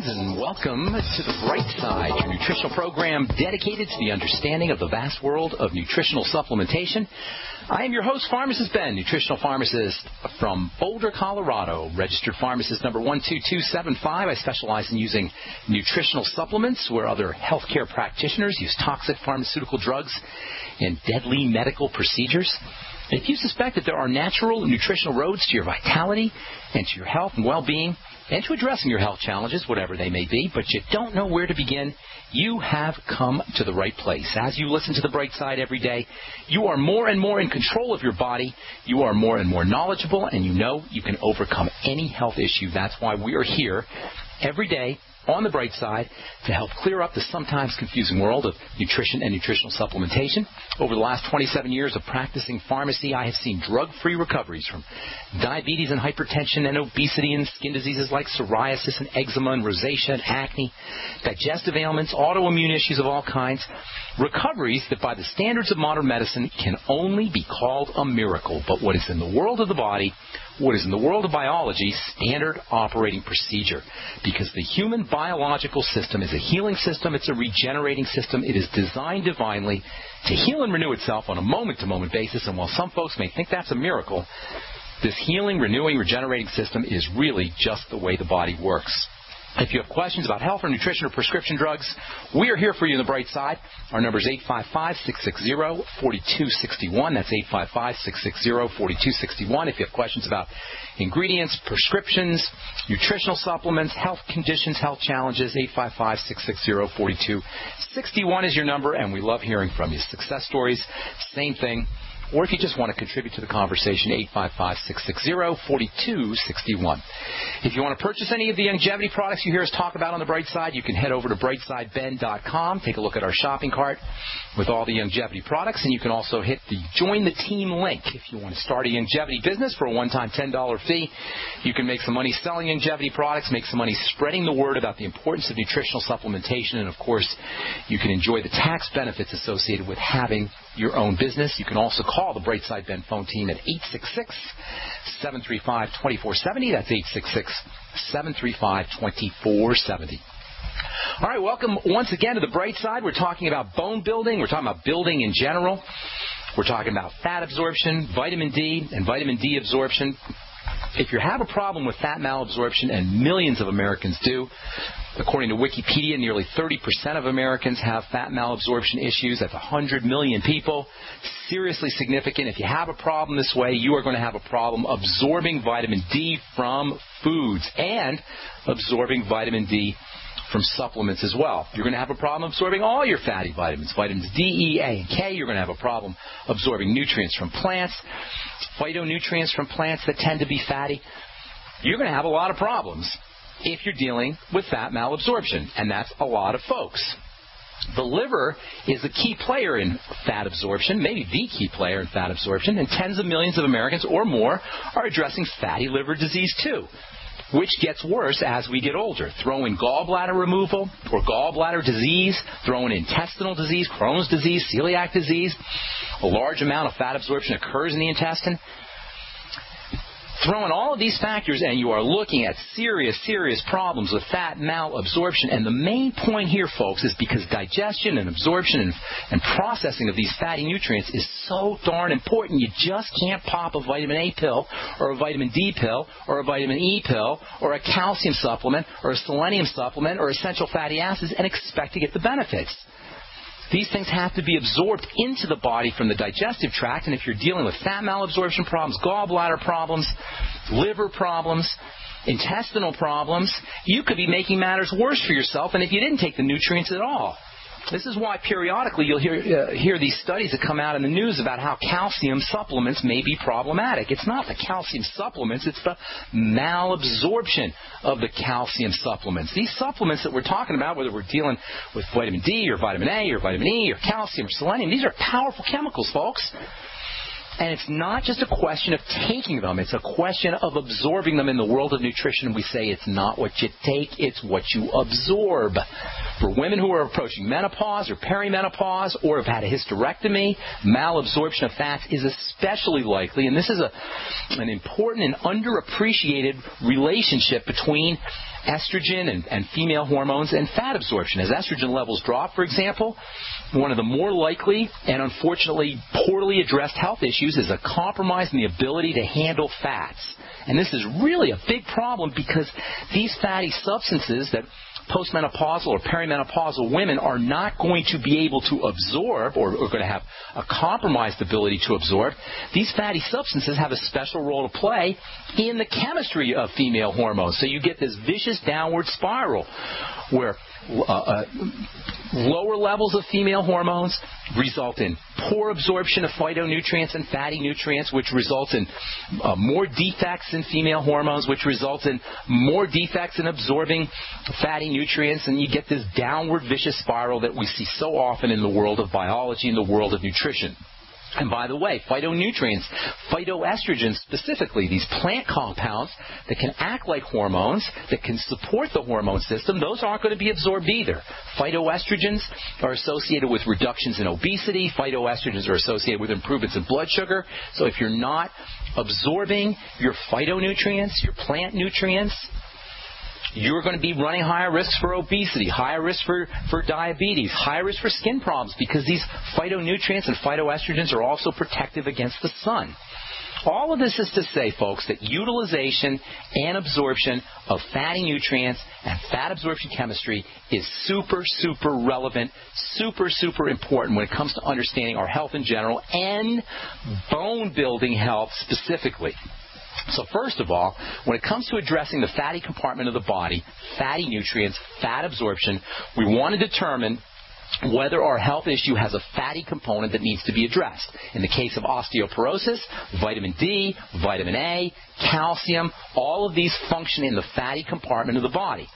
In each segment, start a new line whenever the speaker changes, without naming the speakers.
friends, and welcome to the Brightside, your nutritional program dedicated to the understanding of the vast world of nutritional supplementation. I am your host, Pharmacist Ben, nutritional pharmacist from Boulder, Colorado, registered pharmacist number 12275. I specialize in using nutritional supplements where other healthcare practitioners use toxic pharmaceutical drugs and deadly medical procedures. If you suspect that there are natural nutritional roads to your vitality and to your health and well-being and to addressing your health challenges, whatever they may be, but you don't know where to begin, you have come to the right place. As you listen to the Bright Side every day, you are more and more in control of your body. You are more and more knowledgeable, and you know you can overcome any health issue. That's why we are here every day on the Bright Side to help clear up the sometimes confusing world of nutrition and nutritional supplementation. Over the last 27 years of practicing pharmacy, I have seen drug-free recoveries from diabetes and hypertension and obesity and skin diseases like psoriasis and eczema and rosacea and acne, digestive ailments, autoimmune issues of all kinds, recoveries that by the standards of modern medicine can only be called a miracle. But what is in the world of the body, what is in the world of biology, standard operating procedure. Because the human biological system is a healing system, it's a regenerating system, it is designed divinely to heal and renew itself on a moment-to-moment basis. And while some folks may think that's a miracle, this healing, renewing, regenerating system is really just the way the body works. If you have questions about health or nutrition or prescription drugs, we are here for you on the Bright Side. Our number is 855-660-4261. That's 855-660-4261. If you have questions about ingredients, prescriptions, nutritional supplements, health conditions, health challenges, 855-660-4261 is your number, and we love hearing from you. Success stories, same thing. Or if you just want to contribute to the conversation, 855-660-4261. If you want to purchase any of the longevity products you hear us talk about on the Bright Side, you can head over to brightsideben.com, take a look at our shopping cart with all the longevity products, and you can also hit the Join the Team link. If you want to start a longevity business for a one-time $10 fee, you can make some money selling longevity products, make some money spreading the word about the importance of nutritional supplementation, and of course, you can enjoy the tax benefits associated with having your own business. You can also call the Brightside Ben phone team at 866-735-2470. That's 866-735-2470. All right, welcome once again to the Bright Side. We're talking about bone building. We're talking about building in general. We're talking about fat absorption, vitamin D, and vitamin D absorption. If you have a problem with fat malabsorption, and millions of Americans do, according to Wikipedia, nearly 30% of Americans have fat malabsorption issues. That's 100 million people. Seriously significant. If you have a problem this way, you are going to have a problem absorbing vitamin D from foods and absorbing vitamin D from supplements as well. You're going to have a problem absorbing all your fatty vitamins, vitamins D, E, A, and K. You're going to have a problem absorbing nutrients from plants, phytonutrients from plants that tend to be fatty. You're going to have a lot of problems if you're dealing with fat malabsorption, and that's a lot of folks. The liver is a key player in fat absorption, maybe the key player in fat absorption, and tens of millions of Americans or more are addressing fatty liver disease too, which gets worse as we get older. Throw in gallbladder removal or gallbladder disease, throw in intestinal disease, Crohn's disease, celiac disease. A large amount of fat absorption occurs in the intestine. Throw in all of these factors, and you are looking at serious, serious problems with fat malabsorption. And the main point here, folks, is because digestion and absorption and processing of these fatty nutrients is so darn important. You just can't pop a vitamin A pill or a vitamin D pill or a vitamin E pill or a calcium supplement or a selenium supplement or essential fatty acids and expect to get the benefits. These things have to be absorbed into the body from the digestive tract, and if you're dealing with fat malabsorption problems, gallbladder problems, liver problems, intestinal problems, you could be making matters worse for yourself than if you didn't take the nutrients at all. This is why periodically you'll hear these studies that come out in the news about how calcium supplements may be problematic. It's not the calcium supplements, it's the malabsorption of the calcium supplements. These supplements that we're talking about, whether we're dealing with vitamin D or vitamin A or vitamin E or calcium or selenium, these are powerful chemicals, folks. And it's not just a question of taking them. It's a question of absorbing them in the world of nutrition. We say it's not what you take, it's what you absorb. For women who are approaching menopause or perimenopause or have had a hysterectomy, malabsorption of fats is especially likely. And this is an important and underappreciated relationship between estrogen and female hormones and fat absorption. As estrogen levels drop, for example, one of the more likely and unfortunately poorly addressed health issues is a compromise in the ability to handle fats. And this is really a big problem because these fatty substances that postmenopausal or perimenopausal women are not going to be able to absorb or are going to have a compromised ability to absorb. These fatty substances have a special role to play in the chemistry of female hormones. So you get this vicious downward spiral where lower levels of female hormones result in poor absorption of phytonutrients and fatty nutrients, which results in more defects in female hormones, which results in more defects in absorbing fatty nutrients, and you get this downward vicious spiral that we see so often in the world of biology and the world of nutrition. And by the way, phytonutrients, phytoestrogens specifically, these plant compounds that can act like hormones, that can support the hormone system, those aren't going to be absorbed either. Phytoestrogens are associated with reductions in obesity. Phytoestrogens are associated with improvements in blood sugar. So if you're not absorbing your phytonutrients, your plant nutrients, you're going to be running higher risks for obesity, higher risk for diabetes, higher risk for skin problems because these phytonutrients and phytoestrogens are also protective against the sun. All of this is to say, folks, that utilization and absorption of fatty nutrients and fat absorption chemistry is super, super relevant, super, super important when it comes to understanding our health in general and bone-building health specifically. So first of all, when it comes to addressing the fatty compartment of the body, fatty nutrients, fat absorption, we want to determine whether our health issue has a fatty component that needs to be addressed. In the case of osteoporosis, vitamin D, vitamin A, calcium, all of these function in the fatty compartment of the body.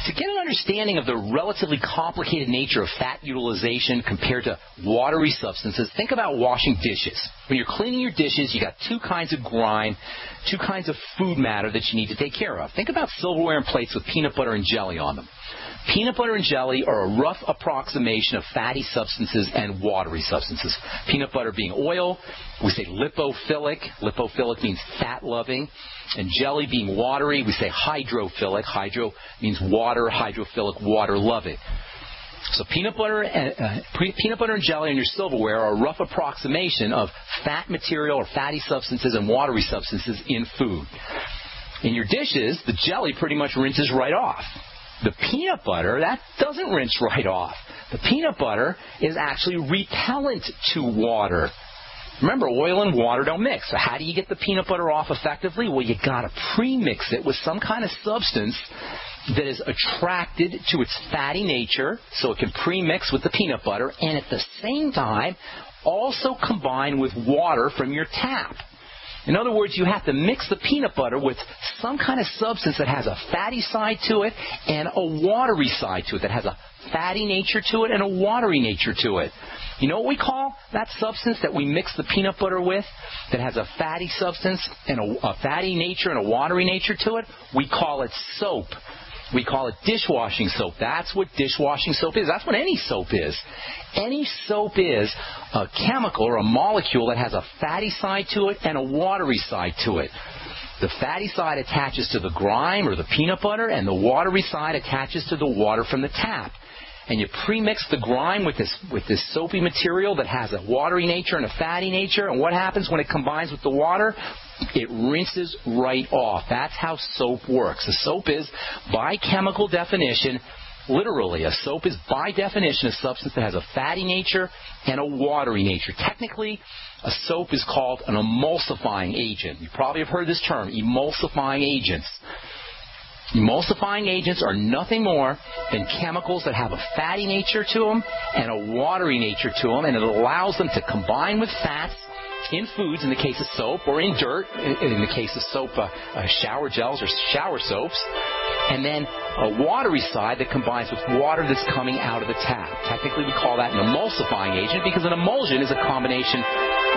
To get an understanding of the relatively complicated nature of fat utilization compared to watery substances, think about washing dishes. When you're cleaning your dishes, you got two kinds of grime, two kinds of food matter that you need to take care of. Think about silverware and plates with peanut butter and jelly on them. Peanut butter and jelly are a rough approximation of fatty substances and watery substances. Peanut butter being oil, we say lipophilic. Lipophilic means fat-loving. And jelly being watery, we say hydrophilic. Hydro means water, hydrophilic, water-loving. So peanut butter and jelly in your silverware are a rough approximation of fat material or fatty substances and watery substances in food. In your dishes, the jelly pretty much rinses right off. The peanut butter, that doesn't rinse right off. The peanut butter is actually repellent to water. Remember, oil and water don't mix. So how do you get the peanut butter off effectively? Well, you got to pre-mix it with some kind of substance that is attracted to its fatty nature, so it can pre-mix with the peanut butter, and at the same time, also combine with water from your tap. In other words, you have to mix the peanut butter with some kind of substance that has a fatty side to it and a watery side to it, that has a fatty nature to it and a watery nature to it. You know what we call that substance that we mix the peanut butter with that has a fatty substance and a fatty nature and a watery nature to it? We call it soap. We call it dishwashing soap. That's what dishwashing soap is. That's what any soap is. Any soap is a chemical or a molecule that has a fatty side to it and a watery side to it. The fatty side attaches to the grime or the peanut butter, and the watery side attaches to the water from the tap. And you pre-mix the grime with this soapy material that has a watery nature and a fatty nature, and what happens when it combines with the water? It rinses right off. That's how soap works. A soap is, by chemical definition, literally, a soap is by definition a substance that has a fatty nature and a watery nature. Technically, a soap is called an emulsifying agent. You probably have heard this term, emulsifying agents. Emulsifying agents are nothing more than chemicals that have a fatty nature to them and a watery nature to them, and it allows them to combine with fats in foods, in the case of soap, or in dirt, in the case of soap, shower gels or shower soaps, and then a watery side that combines with water that's coming out of the tap. Technically, we call that an emulsifying agent because an emulsion is a combination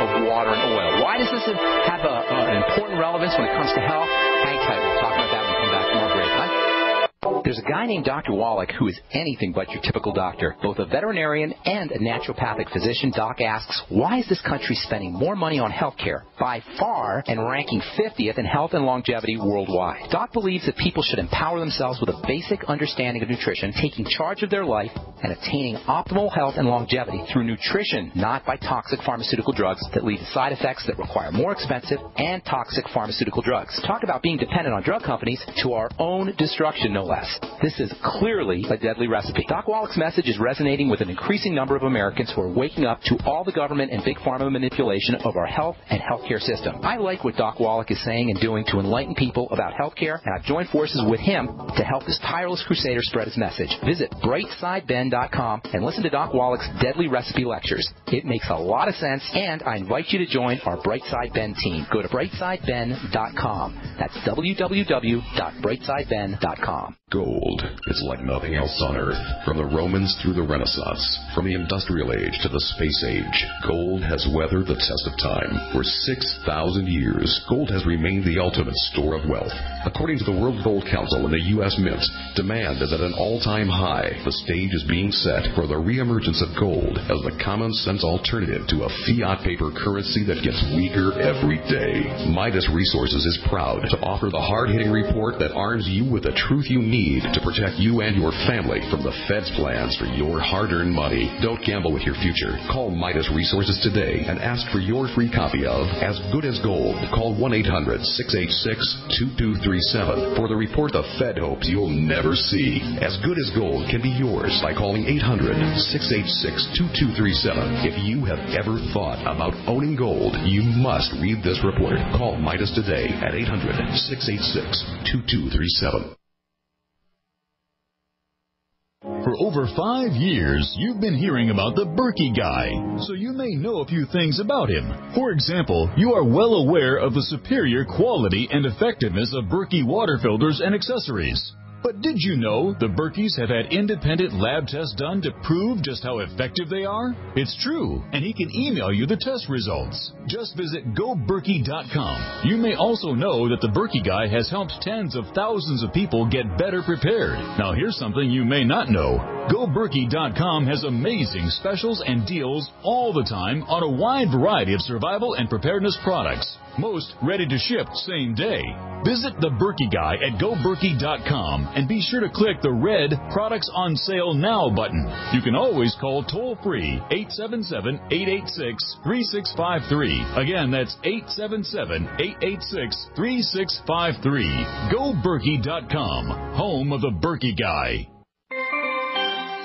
of water and oil. Why does this have an important relevance when it comes to health? Hang tight. We'll talk about that when we come back from our break. Huh? There's a guy named Dr. Wallach who is anything but your typical doctor. Both a veterinarian and a naturopathic physician, Doc asks, why is this country spending more money on health care by far and ranking 50th in health and longevity worldwide? Doc believes that people should empower themselves with a basic understanding of nutrition, taking charge of their life, and attaining optimal health and longevity through nutrition, not by toxic pharmaceutical drugs that lead to side effects that require more expensive and toxic pharmaceutical drugs. Talk about being dependent on drug companies to our own destruction, no less. This is clearly a deadly recipe. Doc Wallach's message is resonating with an increasing number of Americans who are waking up to all the government and big pharma manipulation of our health and healthcare system. I like what Doc Wallach is saying and doing to enlighten people about healthcare, and I've joined forces with him to help this tireless crusader spread his message. Visit brightsideben.com and listen to Doc Wallach's deadly recipe lectures. It makes a lot of sense, and I invite you to join our Brightside Ben team. Go to brightsideben.com. That's www.brightsideben.com.
Gold is like nothing else on Earth. From the Romans through the Renaissance, from the Industrial Age to the Space Age, gold has weathered the test of time. For 6,000 years, gold has remained the ultimate store of wealth. According to the World Gold Council and the U.S. Mint, demand is at an all-time high. The stage is being set for the reemergence of gold as the common-sense alternative to a fiat paper currency that gets weaker every day. Midas Resources is proud to offer the hard-hitting report that arms you with the truth you need to protect you and your family from the Fed's plans for your hard-earned money. Don't gamble with your future. Call Midas Resources today and ask for your free copy of As Good as Gold. Call 1-800-686-2237 for the report the Fed hopes you'll never see. As Good as Gold can be yours by calling 800-686-2237. If you have ever thought about owning gold, you must read this report. Call Midas today at 800-686-2237.
For over 5 years, you've been hearing about the Berkey Guy, so you may know a few things about him. For example, you are well aware of the superior quality and effectiveness of Berkey water filters and accessories. But did you know the Berkeys have had independent lab tests done to prove just how effective they are? It's true, and he can email you the test results. Just visit GoBerkey.com. You may also know that the Berkey Guy has helped tens of thousands of people get better prepared. Now here's something you may not know. GoBerkey.com has amazing specials and deals all the time on a wide variety of survival and preparedness products. Most ready to ship same day. Visit the Berkey Guy at GoBerkey.com and be sure to click the red Products on Sale Now button. You can always call toll-free 877-886-3653. Again, that's 877-886-3653. GoBerkey.com, home of the Berkey Guy.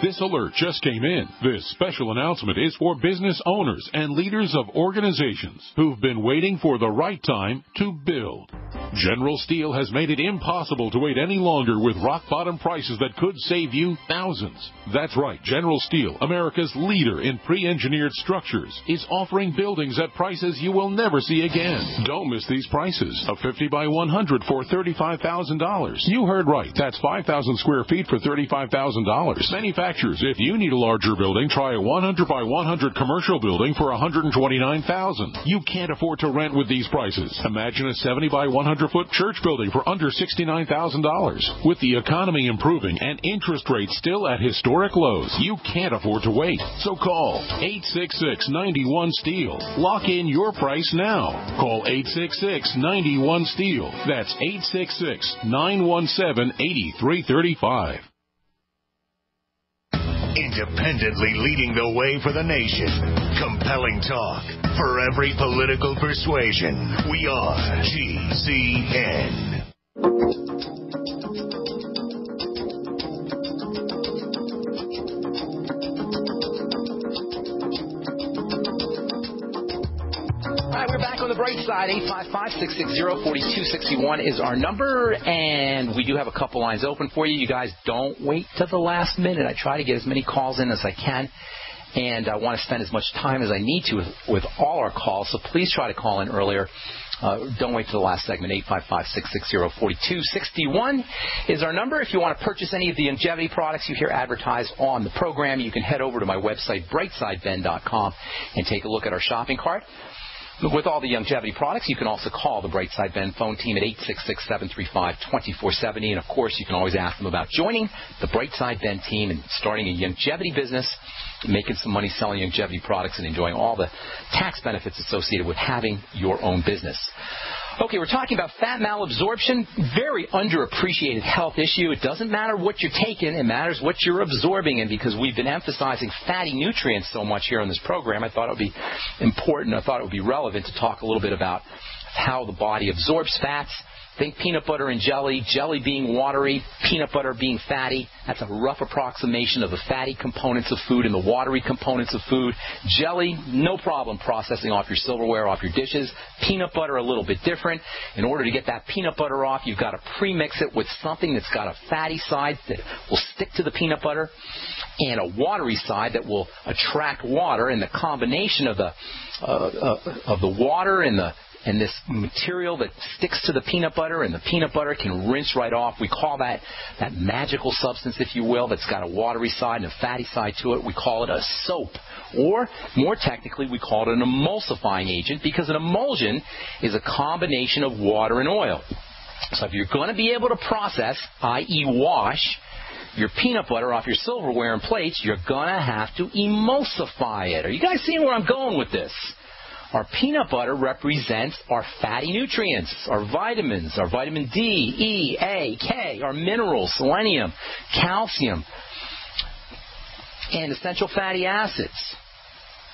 This alert just came in. This special announcement is for business owners and leaders of organizations who've been waiting for the right time to build. General Steel has made it impossible to wait any longer with rock-bottom prices that could save you thousands. That's right, General Steel, America's leader in pre-engineered structures, is offering buildings at prices you will never see again. Don't miss these prices. A 50 by 100 for $35,000. You heard right. That's 5,000 square feet for $35,000. Manufacturers, if you need a larger building, try a 100 by 100 commercial building for $129,000. You can't afford to rent with these prices. Imagine a 70 by 100-foot church building for under $69,000. With the economy improving and interest rates still at historic lows, you can't afford to wait. So call 866-91-STEEL. Lock in your price now. Call 866-91-STEEL. That's 866-917-8335.
Independently leading the way for the nation. Compelling talk for every political persuasion. We are GCN.
All right, we're back on the bright side. 855-660-4261 is our number, and we do have a couple lines open for you. You guys don't wait till the last minute. I try to get as many calls in as I can, and I want to spend as much time as I need to with all our calls, so please try to call in earlier. Don't wait till the last segment. 855-660-4261 is our number. If you want to purchase any of the longevity products you hear advertised on the program, you can head over to my website, brightsideben.com, and take a look at our shopping cart. With all the longevity products, you can also call the Brightside Ben phone team at 866-735-2470. And, of course, you can always ask them about joining the Brightside Ben team and starting a longevity business, making some money selling longevity products and enjoying all the tax benefits associated with having your own business. Okay, we're talking about fat malabsorption, very underappreciated health issue. It doesn't matter what you're taking, it matters what you're absorbing. And because we've been emphasizing fatty nutrients so much here on this program, I thought it would be important, I thought it would be relevant to talk a little bit about how the body absorbs fats. Think peanut butter and jelly, jelly being watery, peanut butter being fatty. That's a rough approximation of the fatty components of food and the watery components of food. Jelly, no problem processing off your silverware, off your dishes. Peanut butter, a little bit different. In order to get that peanut butter off, you've got to pre-mix it with something that's got a fatty side that will stick to the peanut butter and a watery side that will attract water. And the combination of the water and this material that sticks to the peanut butter, and the peanut butter can rinse right off. We call that magical substance, if you will, that's got a watery side and a fatty side to it. We call it a soap. Or, more technically, we call it an emulsifying agent, because an emulsion is a combination of water and oil. So if you're going to be able to process, i.e. wash, your peanut butter off your silverware and plates, you're going to have to emulsify it. Are you guys seeing where I'm going with this? Our peanut butter represents our fatty nutrients, our vitamins, our vitamin D, E, A, K, our minerals, selenium, calcium, and essential fatty acids.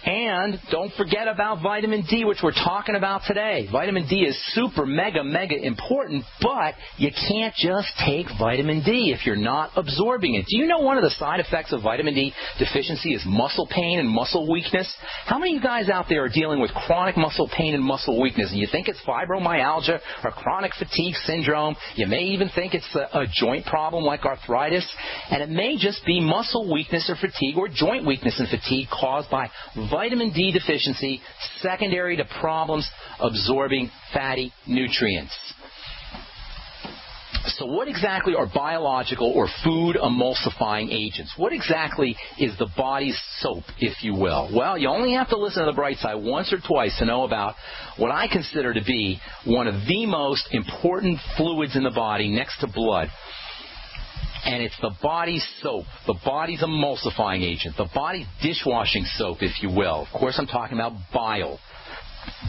And don't forget about vitamin D, which we're talking about today. Vitamin D is super, mega important, but you can't just take vitamin D if you're not absorbing it. Do you know one of the side effects of vitamin D deficiency is muscle pain and muscle weakness? How many of you guys out there are dealing with chronic muscle pain and muscle weakness, and you think it's fibromyalgia or chronic fatigue syndrome? You may even think it's a joint problem like arthritis, and it may just be muscle weakness or fatigue or joint weakness and fatigue caused by vitamin D deficiency, secondary to problems absorbing fatty nutrients. So what exactly are biological or food emulsifying agents? What exactly is the body's soap, if you will? Well, you only have to listen to the Brightside once or twice to know about what I consider to be one of the most important fluids in the body next to blood. And it's the body's soap, the body's emulsifying agent, the body's dishwashing soap, if you will. Of course, I'm talking about bile.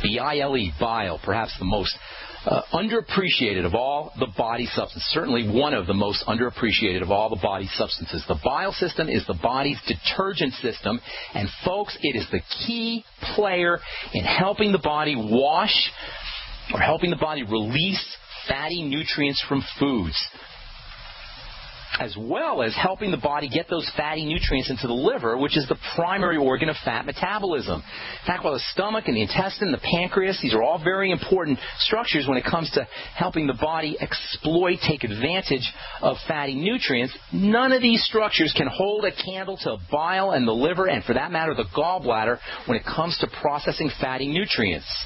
B-I-L-E, bile, perhaps the most underappreciated of all the body substances, certainly one of the most underappreciated of all the body substances. The bile system is the body's detergent system, and folks, it is the key player in helping the body wash or helping the body release fatty nutrients from foods, as well as helping the body get those fatty nutrients into the liver, which is the primary organ of fat metabolism. In fact, while the stomach and the intestine, the pancreas, these are all very important structures when it comes to helping the body exploit, take advantage of fatty nutrients, none of these structures can hold a candle to bile and the liver, and for that matter, the gallbladder, when it comes to processing fatty nutrients.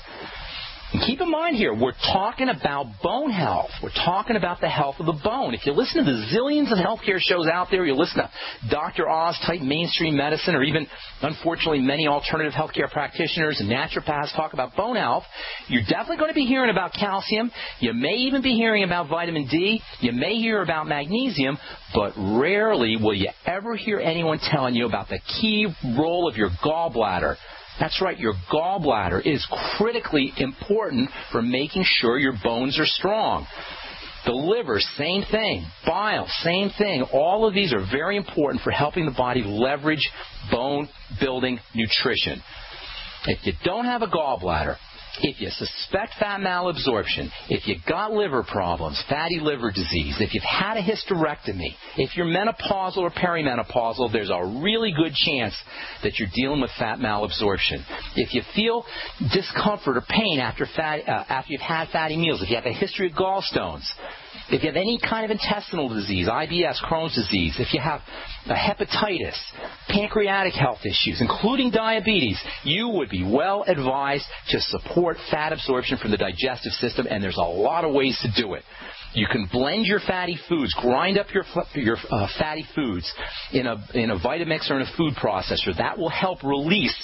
And keep in mind here, we're talking about bone health. We're talking about the health of the bone. If you listen to the zillions of healthcare shows out there, you listen to Dr. Oz type mainstream medicine, or even, unfortunately, many alternative healthcare practitioners and naturopaths talk about bone health, you're definitely going to be hearing about calcium. You may even be hearing about vitamin D. You may hear about magnesium, but rarely will you ever hear anyone telling you about the key role of your gallbladder. That's right, your gallbladder is critically important for making sure your bones are strong. The liver, same thing. Bile, same thing. All of these are very important for helping the body leverage bone-building nutrition. If you don't have a gallbladder, if you suspect fat malabsorption, if you've got liver problems, fatty liver disease, if you've had a hysterectomy, if you're menopausal or perimenopausal, there's a really good chance that you're dealing with fat malabsorption. If you feel discomfort or pain after you've had fatty meals, if you have a history of gallstones, if you have any kind of intestinal disease, IBS, Crohn's disease, if you have a hepatitis, pancreatic health issues, including diabetes, you would be well advised to support fat absorption from the digestive system, and there's a lot of ways to do it. You can blend your fatty foods, grind up your fatty foods in a Vitamix or in a food processor. That will help release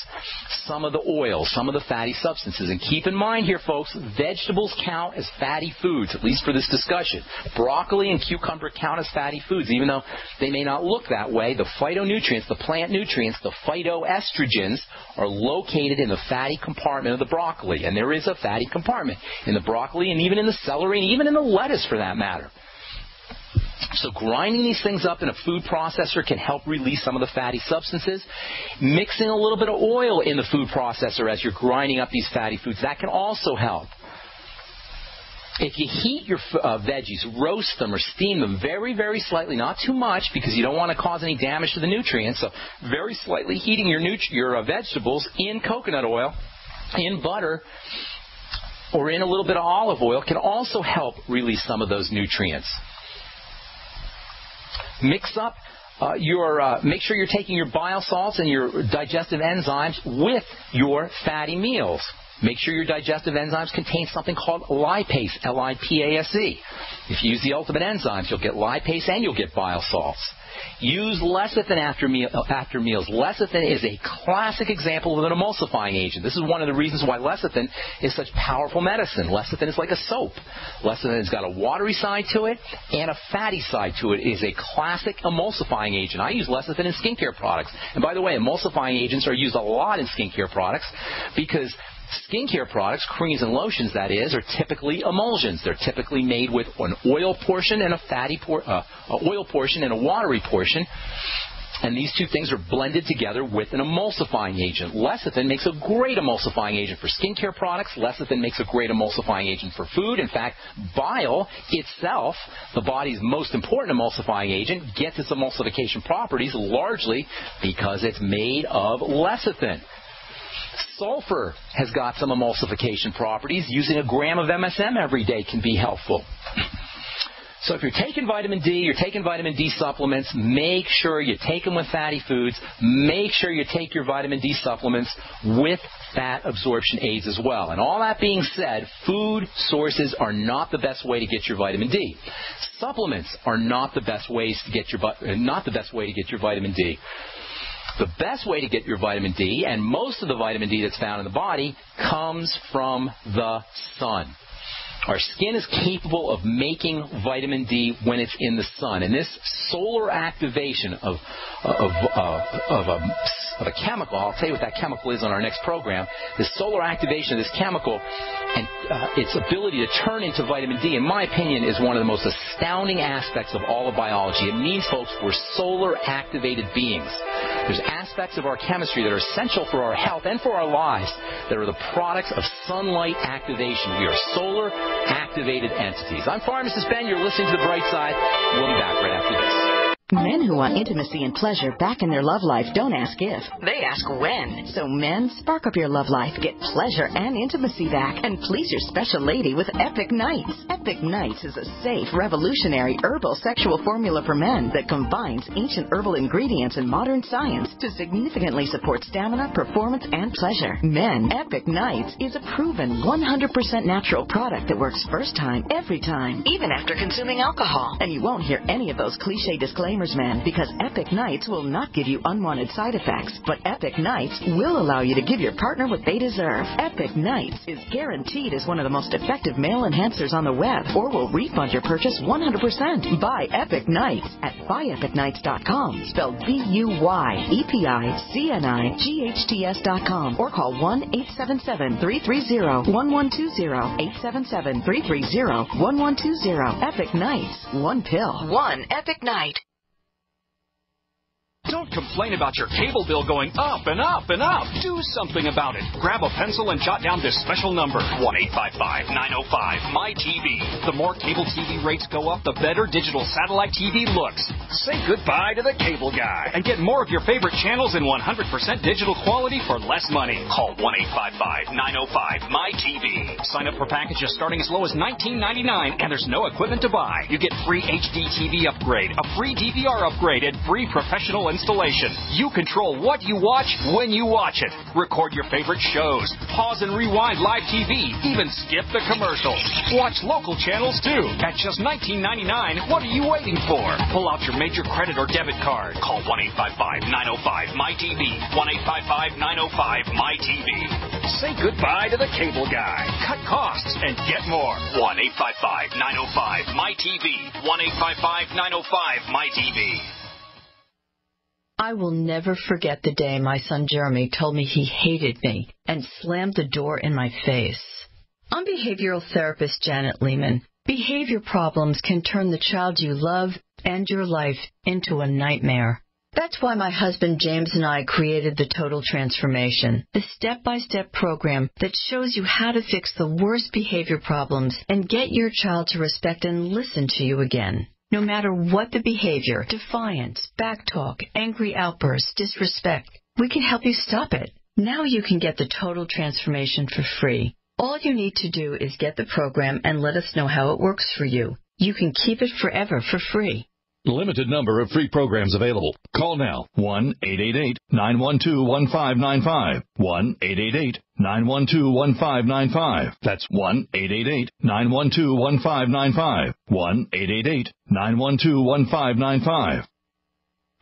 some of the oil, some of the fatty substances. And keep in mind here, folks, vegetables count as fatty foods, at least for this discussion. Broccoli and cucumber count as fatty foods, even though they may not look that way. The phytonutrients, the plant nutrients, the phytoestrogens are located in the fatty compartment of the broccoli. And there is a fatty compartment in the broccoli and even in the celery and even in the lettuce for that matter. So grinding these things up in a food processor can help release some of the fatty substances. Mixing a little bit of oil in the food processor as you're grinding up these fatty foods, that can also help. If you heat your veggies, roast them or steam them very, very slightly, not too much because you don't want to cause any damage to the nutrients, so very slightly heating your vegetables in coconut oil, in butter, or in a little bit of olive oil can also help release some of those nutrients. Mix up make sure you're taking your bile salts and your digestive enzymes with your fatty meals. Make sure your digestive enzymes contain something called lipase, L-I-P-A-S-E. If you use the ultimate enzymes, you'll get lipase and you'll get bile salts. Use lecithin after meals. Lecithin is a classic example of an emulsifying agent. This is one of the reasons why lecithin is such powerful medicine. Lecithin is like a soap. Lecithin has got a watery side to it and a fatty side to it. It is a classic emulsifying agent. I use lecithin in skincare products. And by the way, emulsifying agents are used a lot in skincare products because skincare products, creams and lotions that is, are typically emulsions. They're typically made with an oil portion and a oil portion and a watery portion. And these two things are blended together with an emulsifying agent. Lecithin makes a great emulsifying agent for skincare products. Lecithin makes a great emulsifying agent for food. In fact, bile itself, the body's most important emulsifying agent, gets its emulsification properties largely because it's made of lecithin. Sulfur has got some emulsification properties. Using a gram of MSM every day can be helpful. So if you're taking vitamin D, you're taking vitamin D supplements, make sure you take them with fatty foods. Make sure you take your vitamin D supplements with fat absorption aids as well. And all that being said, food sources are not the best way to get your vitamin D. Supplements are not the best ways to get your vitamin D. The best way to get your vitamin D, and most of the vitamin D that's found in the body, comes from the sun. Our skin is capable of making vitamin D when it's in the sun. And this solar activation of a chemical, I'll tell you what that chemical is on our next program, this solar activation of this chemical and its ability to turn into vitamin D, in my opinion, is one of the most astounding aspects of all of biology. It means, folks, we're solar-activated beings. There's aspects of our chemistry that are essential for our health and for our lives that are the products of sunlight activation. We are solar-activated entities. I'm Pharmacist Ben. You're listening to The Brightside. We'll be back right after this.
Men who want intimacy and pleasure back in their love life don't ask if, they ask when. So men, spark up your love life, get pleasure and intimacy back, and please your special lady with Epic Nights. Epic Nights is a safe, revolutionary herbal sexual formula for men that combines ancient herbal ingredients and modern science to significantly support stamina, performance, and pleasure. Men, Epic Nights is a proven 100% natural product that works first time, every time, even after consuming alcohol. And you won't hear any of those cliche disclaimers, men, because Epic Nights will not give you unwanted side effects, but Epic Nights will allow you to give your partner what they deserve. Epic Nights is guaranteed as one of the most effective male enhancers on the web, or will refund your purchase 100%. Buy Epic Nights at buyepicnights.com, spelled BUYEPICNIGHTS.com, or call 1-877-330-1120, 877-330-1120. Epic Nights, one pill, one Epic Night.
Don't complain about your cable bill going up and up and up. Do something about it. Grab a pencil and jot down this special number, 1-855-905-MY-TV. The more cable TV rates go up, the better digital satellite TV looks. Say goodbye to the cable guy and get more of your favorite channels in 100% digital quality for less money. Call 1-855-905-MY-TV. Sign up for packages starting as low as $19.99, and there's no equipment to buy. You get free HD TV upgrade, a free DVR upgrade, and free professional installation. installation. You control what you watch when you watch it. Record your favorite shows. Pause and rewind live TV. Even skip the commercials. Watch local channels too. At just $19.99, what are you waiting for? Pull out your major credit or debit card. Call 1-855-905-MyTV. 1-855-905-MyTV. Say goodbye to the cable guy. Cut costs and get more. 1-855-905-MyTV. 1-855-905-MyTV.
I will never forget the day my son Jeremy told me he hated me and slammed the door in my face. I'm behavioral therapist Janet Lehman. Behavior problems can turn the child you love and your life into a nightmare. That's why my husband James and I created the Total Transformation, the step-by-step program that shows you how to fix the worst behavior problems and get your child to respect and listen to you again. No matter what the behavior, defiance, backtalk, angry outbursts, disrespect, we can help you stop it. Now you can get the Total Transformation for free. All you need to do is get the program and let us know how it works for you. You can keep it forever for free.
Limited number of free programs available. Call now. 1-888-912-1595. 1-888-912-1595. That's 1-888-912-1595. 1-888-912-1595.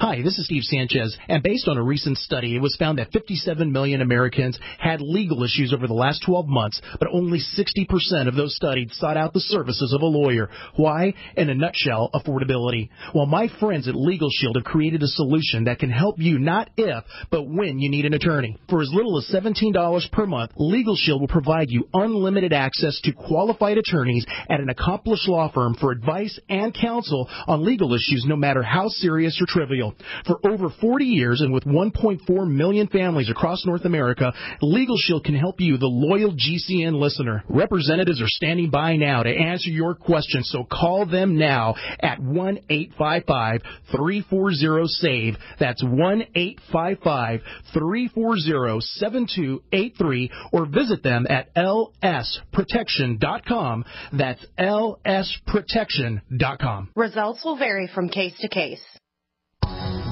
Hi, this is Steve Sanchez, and based on a recent study, it was found that 57 million Americans had legal issues over the last 12 months, but only 60% of those studied sought out the services of a lawyer. Why? In a nutshell, affordability. Well, my friends at Legal Shield have created a solution that can help you not if, but when you need an attorney. For as little as $17 per month, Legal Shield will provide you unlimited access to qualified attorneys at an accomplished law firm for advice and counsel on legal issues, no matter how serious or trivial. For over 40 years and with 1.4 million families across North America, Legal Shield can help you, the loyal GCN listener. Representatives are standing by now to answer your questions, so call them now at 1-855-340-SAVE. That's 1-855-340-7283, or visit them at lsprotection.com. That's lsprotection.com.
Results will vary from case to case.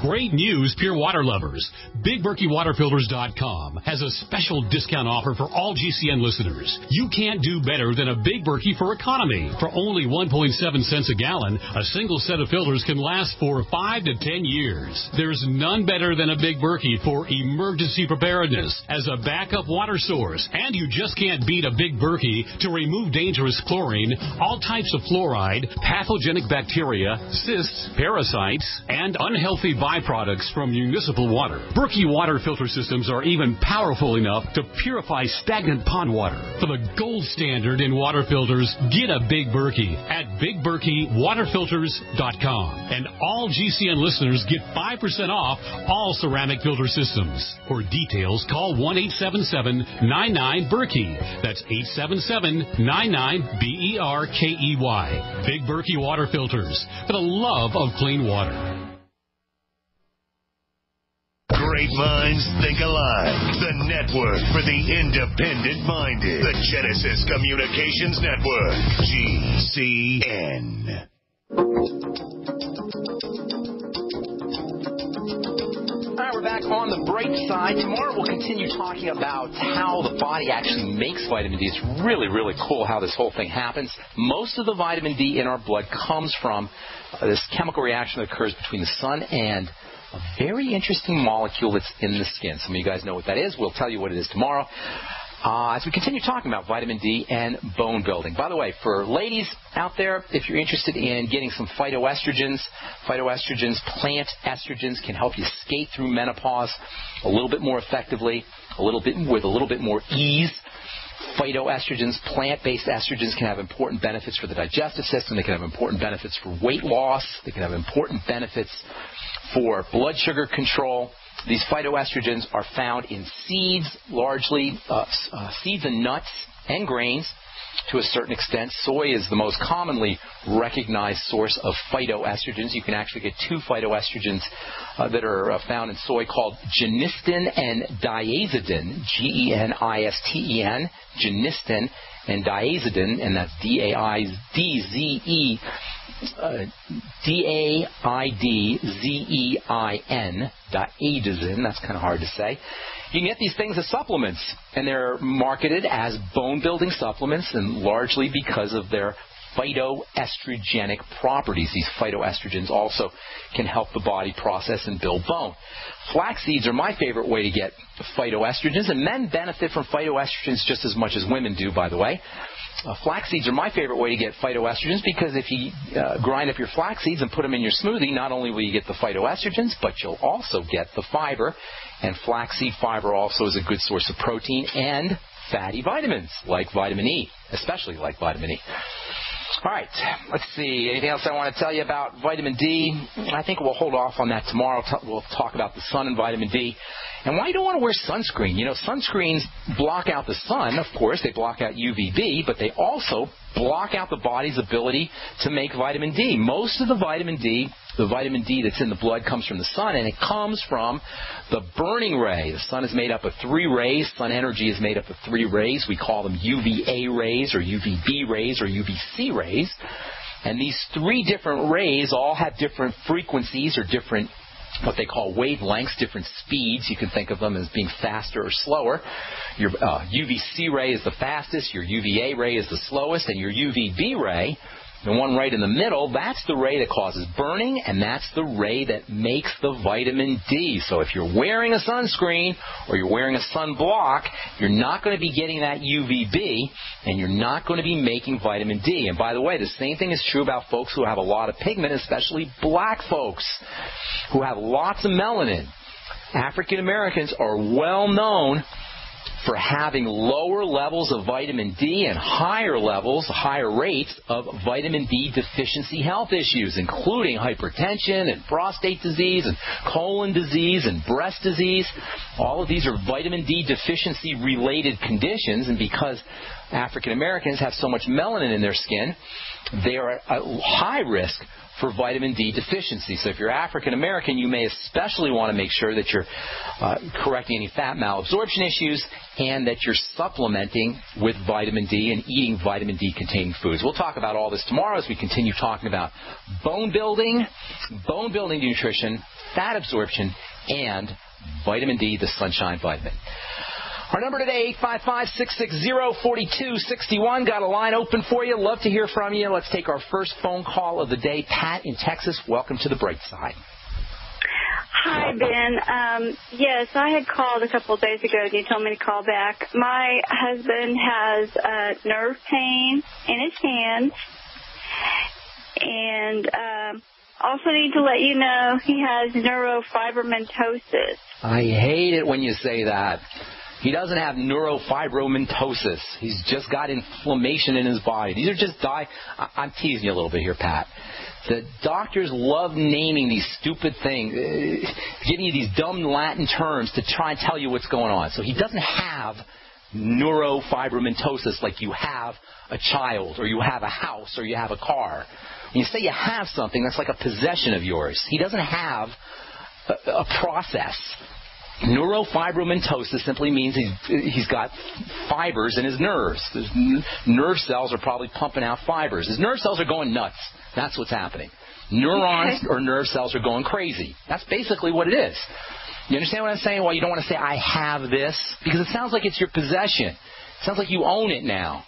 Great news, pure water lovers. BigBerkeyWaterFilters.com has a special discount offer for all GCN listeners. You can't do better than a Big Berkey for economy. For only 1.7 cents a gallon, a single set of filters can last for 5 to 10 years. There's none better than a Big Berkey for emergency preparedness as a backup water source. And you just can't beat a Big Berkey to remove dangerous chlorine, all types of fluoride, pathogenic bacteria, cysts, parasites, and unhealthy byproducts from municipal water. Berkey water filter systems are even powerful enough to purify stagnant pond water. For the gold standard in water filters, get a Big Berkey at BigBerkeyWaterFilters.com. And all GCN listeners get 5% off all ceramic filter systems. For details, call 1-877-99-BERKEY. That's 877-99-BERKEY. Big Berkey Water Filters, for the love of clean water.
Great minds think alike. The network for the independent-minded. The Genesis Communications Network. GCN.
All right, we're back on the bright side. Tomorrow we'll continue talking about how the body actually makes vitamin D. It's really, really cool how this whole thing happens. Most of the vitamin D in our blood comes from this chemical reaction that occurs between the sun and a very interesting molecule that's in the skin. Some of you guys know what that is. We'll tell you what it is tomorrow as we continue talking about vitamin D and bone building. By the way, for ladies out there, if you're interested in getting some phytoestrogens, plant estrogens can help you skate through menopause a little bit more effectively, with a little bit more ease. Phytoestrogens, plant-based estrogens, can have important benefits for the digestive system. They can have important benefits for weight loss. They can have important benefits for blood sugar control. These phytoestrogens are found in seeds, largely seeds and nuts and grains to a certain extent. Soy is the most commonly recognized source of phytoestrogens. You can actually get two phytoestrogens that are found in soy called genistin and diazidin, Genistin, genistin and diazidin, and that's D-A-I-Z-E. daidzein.aidazin. That's kind of hard to say. You can get these things as supplements, and they're marketed as bone-building supplements, and largely because of their phytoestrogenic properties. These phytoestrogens also can help the body process and build bone. Flax seeds are my favorite way to get phytoestrogens, and men benefit from phytoestrogens just as much as women do, by the way. Flax seeds are my favorite way to get phytoestrogens because if you grind up your flax seeds and put them in your smoothie, not only will you get the phytoestrogens, but you'll also get the fiber. And flaxseed fiber also is a good source of protein and fatty vitamins like vitamin E, especially like vitamin E. All right, let's see. Anything else I want to tell you about vitamin D? I think we'll hold off on that tomorrow. We'll talk about the sun and vitamin D. And why you don't want to wear sunscreen. You know, sunscreens block out the sun, of course. They block out UVB, but they also block out the body's ability to make vitamin D. Most of the vitamin D that's in the blood comes from the sun, and it comes from the burning ray. The sun is made up of 3 rays. Sun energy is made up of 3 rays. We call them UVA rays or UVB rays or UVC rays. And these 3 different rays all have different frequencies or different what they call wavelengths, different speeds. You can think of them as being faster or slower. Your UVC ray is the fastest, your UVA ray is the slowest, and your UVB ray, the one right in the middle, that's the ray that causes burning, and that's the ray that makes the vitamin D. So if you're wearing a sunscreen or you're wearing a sunblock, you're not going to be getting that UVB, and you're not going to be making vitamin D. And by the way, the same thing is true about folks who have a lot of pigment, especially black folks who have lots of melanin. African Americans are well known for having lower levels of vitamin D and higher rates of vitamin D deficiency health issues, including hypertension and prostate disease and colon disease and breast disease. All of these are vitamin D deficiency related conditions, and because African Americans have so much melanin in their skin, they are at high risk for vitamin D deficiency. So if you're African American, you may especially want to make sure that you're correcting any fat malabsorption issues and that you're supplementing with vitamin D and eating vitamin D containing foods. We'll talk about all this tomorrow as we continue talking about bone building nutrition, fat absorption, and vitamin D, the sunshine vitamin. Our number today, 855-660-4261. Got a line open for you. Love to hear from you. Let's take our first phone call of the day. Pat in Texas, welcome to the Brightside.
Hi, Ben. Yes, I had called a couple of days ago, and you told me to call back. My husband has nerve pain in his hands, and also need to let you know he has neurofibromatosis. I
hate it when you say that. He doesn't have neurofibromatosis. He's just got inflammation in his body. These are just I'm teasing you a little bit here, Pat. The doctors love naming these stupid things, giving you these dumb Latin terms to try and tell you what's going on. So he doesn't have neurofibromatosis like you have a child or you have a house or you have a car. When you say you have something, that's like a possession of yours. He doesn't have a process. Neurofibromatosis simply means he's got fibers in his nerves. His nerve cells are probably pumping out fibers. His nerve cells are going nuts. That's what's happening. Neurons or nerve cells are going crazy. That's basically what it is. You understand what I'm saying? Well, you don't want to say, I have this, because it sounds like it's your possession. It sounds like you own it now.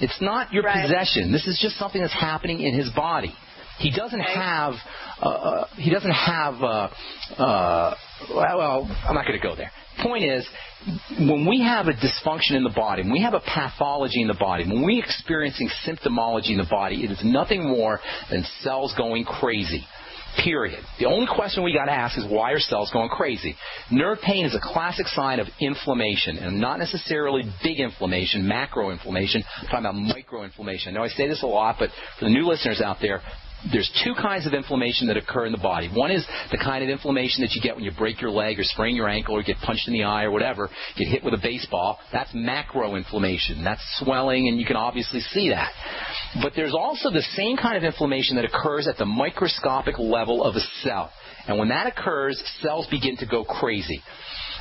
It's not your possession. This is just something that's happening in his body. He doesn't have, well, I'm not going to go there. Point is, when we have a dysfunction in the body, when we have a pathology in the body, when we're experiencing symptomology in the body, it is nothing more than cells going crazy. Period. The only question we got to ask is, why are cells going crazy? Nerve pain is a classic sign of inflammation, and not necessarily big inflammation, macro inflammation. I'm talking about micro inflammation. I know I say this a lot, but for the new listeners out there, there's 2 kinds of inflammation that occur in the body. One is the kind of inflammation that you get when you break your leg or sprain your ankle or get punched in the eye or whatever, get hit with a baseball. That's macro inflammation. That's swelling, and you can obviously see that. But there's also the same kind of inflammation that occurs at the microscopic level of a cell. And when that occurs, cells begin to go crazy.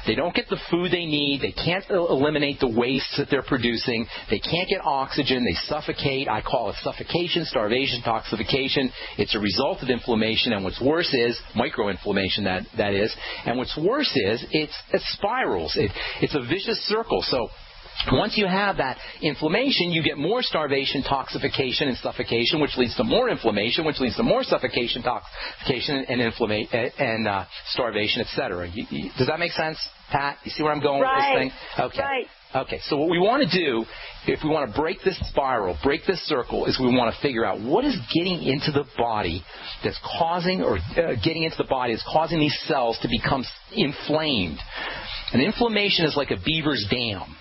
They don't get the food they need. They can't eliminate the waste that they're producing. They can't get oxygen. They suffocate. I call it suffocation, starvation, toxification. It's a result of inflammation, and what's worse is microinflammation, that is. And what's worse is it spirals. It's a vicious circle. So once you have that inflammation, you get more starvation, toxification, and suffocation, which leads to more inflammation, which leads to more suffocation, toxification, and starvation, etc. Does that make sense, Pat? You see where I'm going with this thing? Okay.
Right.
Okay, so what we want to do, if we want to break this spiral, break this circle, is we want to figure out what is getting into the body that's causing, causing these cells to become inflamed. And inflammation is like a beaver's dam.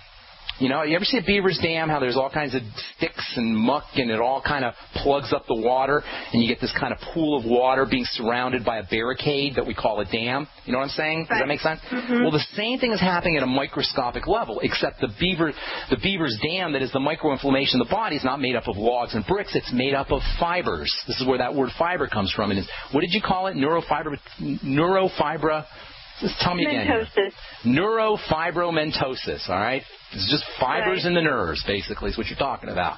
You know, you ever see a beaver's dam, how there's all kinds of sticks and muck and it all kind of plugs up the water and you get this kind of pool of water being surrounded by a barricade that we call a dam? You know what I'm saying? Does that make sense? Mm-hmm. Well, the same thing is happening at a microscopic level, except the beaver's dam that is the microinflammation in the body is not made up of logs and bricks. It's made up of fibers. This is where that word fiber comes from. And what did you call it? Neurofibra? Just tell me again. Neurofibromatosis, all right? It's just fibers in the nerves, basically, is what you're talking about.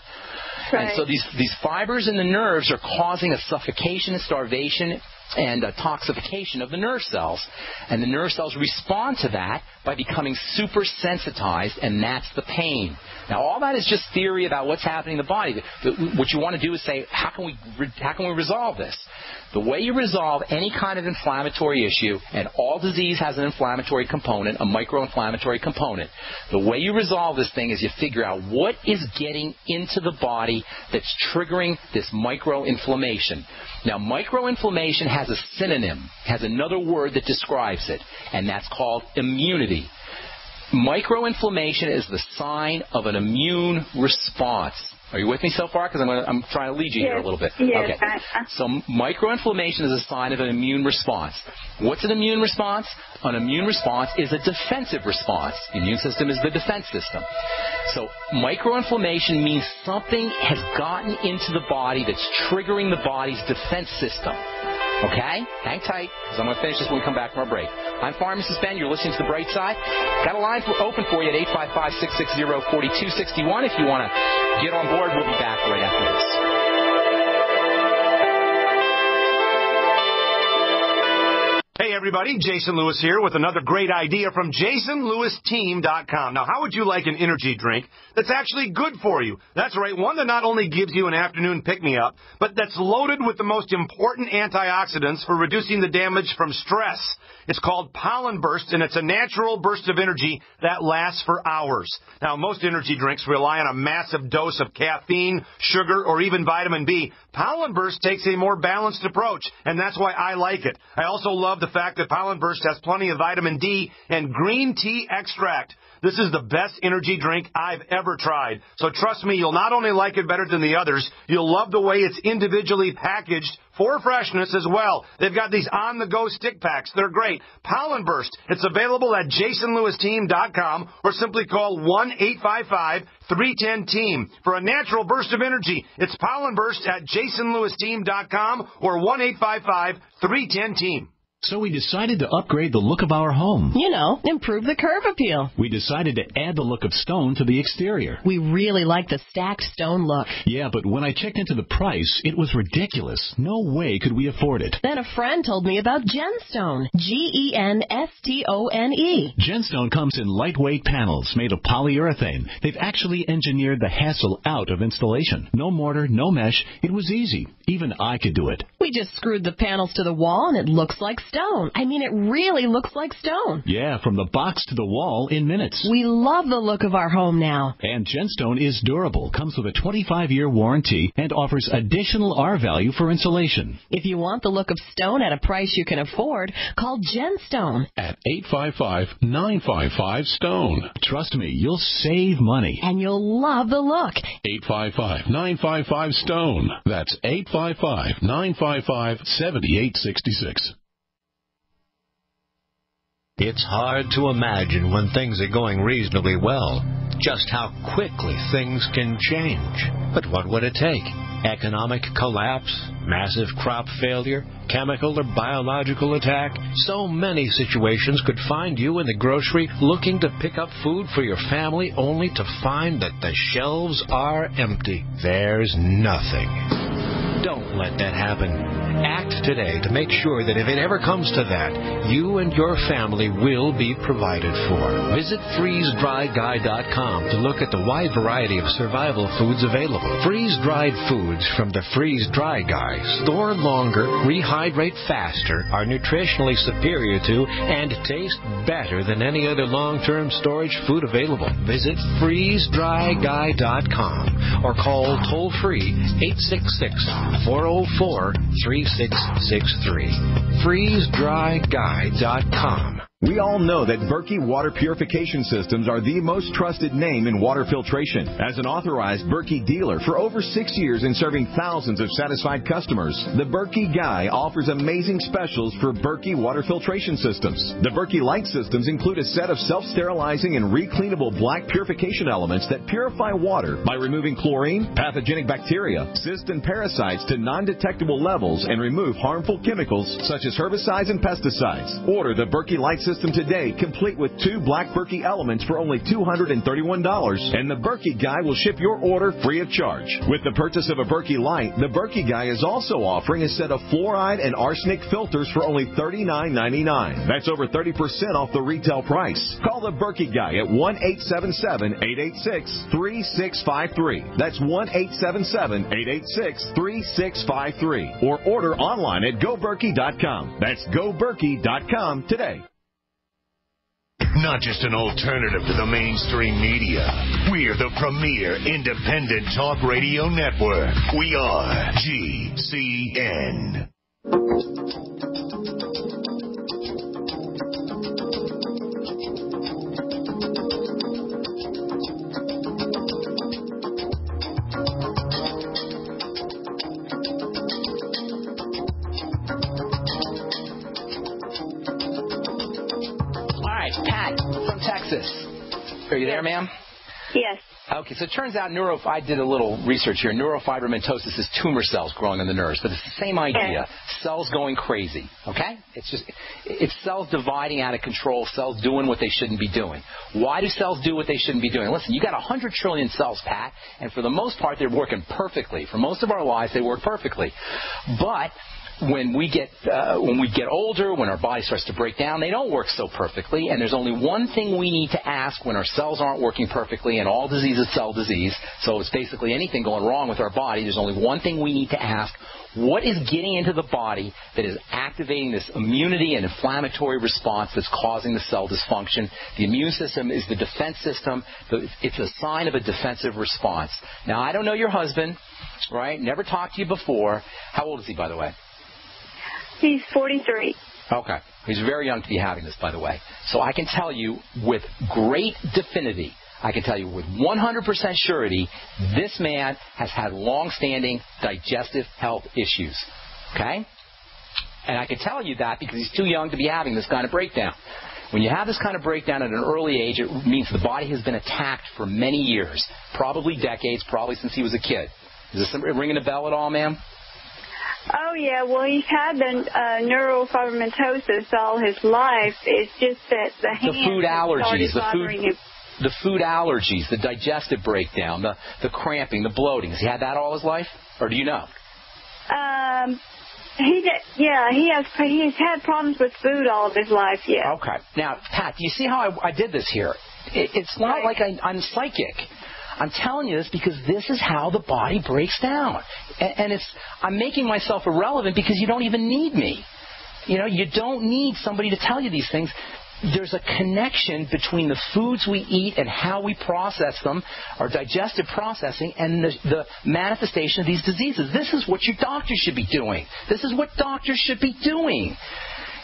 Right. And so these fibers in the nerves are causing a suffocation and starvation and a toxification of the nerve cells. And the nerve cells respond to that by becoming super sensitized, and that's the pain. Now, all that is just theory about what's happening in the body. What you want to do is say, how can we resolve this? The way you resolve any kind of inflammatory issue, and all disease has an inflammatory component, a microinflammatory component. The way you resolve this thing is you figure out what is getting into the body that's triggering this microinflammation. Now, microinflammation has a synonym, has another word that describes it, and that's called immunity. Microinflammation is the sign of an immune response. Are you with me so far? Because I'm trying to lead you here a little bit.
Yes.
Okay. So microinflammation is a sign of an immune response. What's an immune response? An immune response is a defensive response. The immune system is the defense system. So microinflammation means something has gotten into the body that's triggering the body's defense system. Okay? Hang tight, because I'm going to finish this when we come back from our break. I'm Pharmacist Ben. You're listening to The Bright Side. Got a line open for you at 855-660-4261. If you want to get on board, we'll be back right after this.
Hey everybody, Jason Lewis here with another great idea from JasonLewisTeam.com. Now, how would you like an energy drink that's actually good for you? That's right, one that not only gives you an afternoon pick-me-up, but that's loaded with the most important antioxidants for reducing the damage from stress. It's called Pollen Burst, and it's a natural burst of energy that lasts for hours. Now, most energy drinks rely on a massive dose of caffeine, sugar, or even vitamin B. Pollen Burst takes a more balanced approach, and that's why I like it. I also love the fact that Pollen Burst has plenty of vitamin D and green tea extract. This is the best energy drink I've ever tried. So trust me, you'll not only like it better than the others, you'll love the way it's individually packaged for freshness as well. They've got these on-the-go stick packs. They're great. Pollen Burst. It's available at JasonLewisTeam.com or simply call 1-855-310-TEAM. For a natural burst of energy, it's Pollen Burst at JasonLewisTeam.com or 1-855-310-TEAM.
So we decided to upgrade the look of our home.
You know, improve the curb appeal.
We decided to add the look of stone to the exterior.
We really like the stacked stone look.
Yeah, but when I checked into the price, it was ridiculous. No way could we afford it.
Then a friend told me about Genstone. Genstone.
Genstone comes in lightweight panels made of polyurethane. They've actually engineered the hassle out of installation. No mortar, no mesh. It was easy. Even I could do it.
We just screwed the panels to the wall and it looks like stone. I mean, it really looks like stone.
Yeah, from the box to the wall in minutes.
We love the look of our home now.
And Genstone is durable, comes with a 25-year warranty, and offers additional R-value for insulation.
If you want the look of stone at a price you can afford, call Genstone
at 855-955-STONE.
Trust me, you'll save money.
And you'll love the look.
855-955-STONE. That's 855-955-7866.
It's hard to imagine when things are going reasonably well, just how quickly things can change. But what would it take? Economic collapse, massive crop failure, chemical or biological attack. So many situations could find you in the grocery looking to pick up food for your family only to find that the shelves are empty. There's nothing. Don't let that happen. Act today to make sure that if it ever comes to that, you and your family will be provided for. Visit freezedryguy.com to look at the wide variety of survival foods available. Freeze-dried foods from the Freeze Dry Guy store longer, rehydrate faster, are nutritionally superior to, and taste better than any other long-term storage food available. Visit freezedryguy.com or call toll-free 866-404-3663. FreezeDryGuy.com.
We all know that Berkey Water Purification Systems are the most trusted name in water filtration. As an authorized Berkey dealer for over 6 years and serving thousands of satisfied customers, the Berkey Guy offers amazing specials for Berkey Water Filtration Systems. The Berkey Light Systems include a set of self-sterilizing and recleanable black purification elements that purify water by removing chlorine, pathogenic bacteria, cysts, and parasites to non-detectable levels and remove harmful chemicals such as herbicides and pesticides. Order the Berkey Light System today, complete with 2 black Berkey elements for only $231, and the Berkey Guy will ship your order free of charge. With the purchase of a Berkey Light, the Berkey Guy is also offering a set of fluoride and arsenic filters for only $39.99. That's over 30% off the retail price. Call the Berkey Guy at 1-877-886-3653. That's 1-877-886-3653. Or order online at GoBerkey.com. That's GoBerkey.com today.
Not just an alternative to the mainstream media. We're the premier independent talk radio network. We are GCN.
Pat from Texas. Are you there, ma'am?
Yes.
Okay, so it turns out I did a little research here. Neurofibromatosis is tumor cells growing in the nerves, but it's the same idea. Cells going crazy, okay? It's cells dividing out of control, cells doing what they shouldn't be doing. Why do cells do what they shouldn't be doing? Listen, you got 100 trillion cells, Pat, and for the most part, they're working perfectly. For most of our lives, they work perfectly. But when we get older, when our body starts to break down, they don't work so perfectly, and there's only one thing we need to ask when our cells aren't working perfectly, and all disease is cell disease, so it's basically anything going wrong with our body. There's only one thing we need to ask: what is getting into the body that is activating this immunity and inflammatory response that's causing the cell dysfunction? The immune system is the defense system. It's a sign of a defensive response. Now, I don't know your husband, right? Never talked to you before. How old is he, by the way?
He's 43.
Okay. He's very young to be having this, by the way. So I can tell you with great definity, I can tell you with 100% surety, this man has had long-standing digestive health issues. Okay? And I can tell you that because he's too young to be having this kind of breakdown. When you have this kind of breakdown at an early age, it means the body has been attacked for many years, probably decades, probably since he was a kid. Is this ringing a bell at all, ma'am?
Oh, yeah. Well, he's had the neurofibromatosis all his life. It's just that the
food allergies, the food allergies, the digestive breakdown, the cramping, the bloating. Has he had that all his life, or do you know?
He's had problems with food all of his life. Yeah.
Okay. Now, Pat, do you see how I did this here? It's not like I'm psychic. I'm telling you this because this is how the body breaks down. And I'm making myself irrelevant because you don't even need me. You know, you don't need somebody to tell you these things. There's a connection between the foods we eat and how we process them, our digestive processing, and the manifestation of these diseases. This is what your doctor should be doing. This is what doctors should be doing.